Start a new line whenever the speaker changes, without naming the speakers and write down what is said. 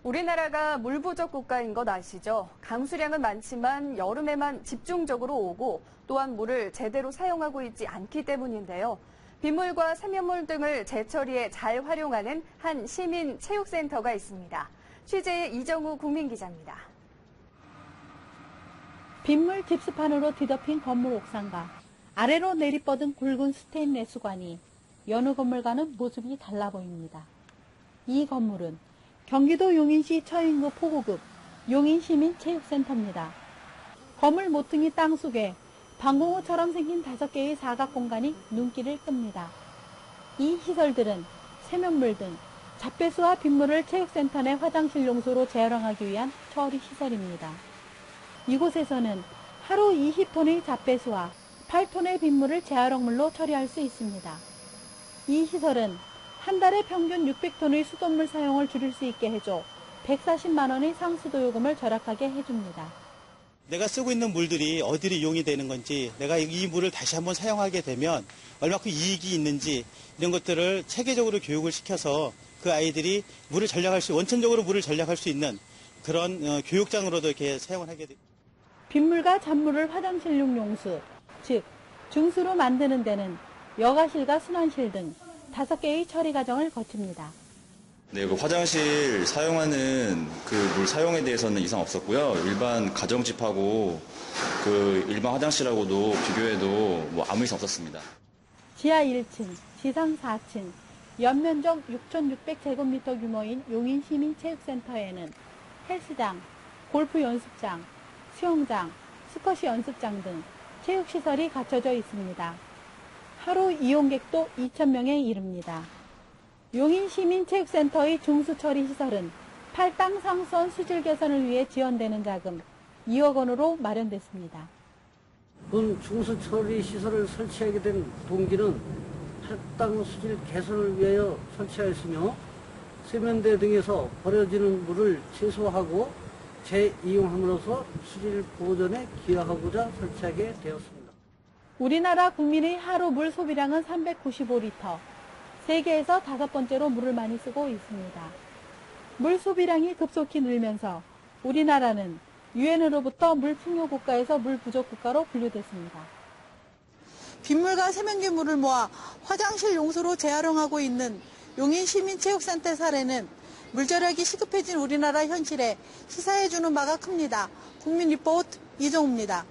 우리나라가 물 부족 국가인 것 아시죠? 강수량은 많지만 여름에만 집중적으로 오고 또한 물을 제대로 사용하고 있지 않기 때문인데요. 빗물과 세면물 등을 재처리해 잘 활용하는 한 시민 체육센터가 있습니다. 취재의 이정우 국민기자입니다.
빗물 집수판으로 뒤덮인 건물 옥상과 아래로 내리뻗은 굵은 스테인레스 수관이 여느 건물과는 모습이 달라 보입니다. 이 건물은 경기도 용인시 처인구 포고급 용인시민체육센터입니다. 건물 모퉁이 땅속에 방공호처럼 생긴 5개의 사각 공간이 눈길을 끕니다. 이 시설들은 세면물 등 잡배수와 빗물을 체육센터 내 화장실 용소로 재활용하기 위한 처리 시설입니다. 이곳에서는 하루 20톤의 잡배수와 8톤의 빗물을 재활용물로 처리할 수 있습니다. 이 시설은 한 달에 평균 600톤의 수돗물 사용을 줄일 수 있게 해줘 140만 원의 상수도 요금을 절약하게 해줍니다.
내가 쓰고 있는 물들이 어디로 이용이 되는 건지, 내가 이 물을 다시 한번 사용하게 되면 얼마큼 이익이 있는지 이런 것들을 체계적으로 교육을 시켜서 그 아이들이 원천적으로 물을 절약할 수 있는 그런 교육장으로도 이렇게 사용을 하게 됩니다.
빗물과 잔물을 화장실용 용수, 즉 중수로 만드는 데는 여가실과 순환실 등 5개의 처리 과정을 거칩니다.
네, 화장실 사용하는 물 사용에 대해서는 이상 없었고요. 일반 가정집하고 일반 화장실하고도 비교해도 아무 이상 없었습니다. 지하 1층, 지상 4층, 연면적 6,600제곱미터 규모인 용인시민체육센터에는 헬스장, 골프 연습장, 수영장, 스쿼시 연습장 등 체육시설이 갖춰져 있습니다. 하루 이용객도 2,000명에 이릅니다. 용인시민체육센터의 중수처리 시설은 팔당 상수원 수질 개선을 위해 지원되는 자금 2억 원으로 마련됐습니다.
본 중수처리 시설을 설치하게 된 동기는 팔당 수질 개선을 위하여 설치하였으며 세면대 등에서 버려지는 물을 최소화하고 재이용함으로써 수질 보존에 기여하고자 설치하게 되었습니다.
우리나라 국민의 하루 물 소비량은 395리터, 세계에서 5번째로 물을 많이 쓰고 있습니다. 물 소비량이 급속히 늘면서 우리나라는 유엔으로부터 물 풍요 국가에서 물 부족 국가로 분류됐습니다.
빗물과 세면기 물을 모아 화장실 용수로 재활용하고 있는 용인시민체육센터 사례는 물 절약이 시급해진 우리나라 현실에 시사해주는 바가 큽니다. 국민리포트 이정우입니다.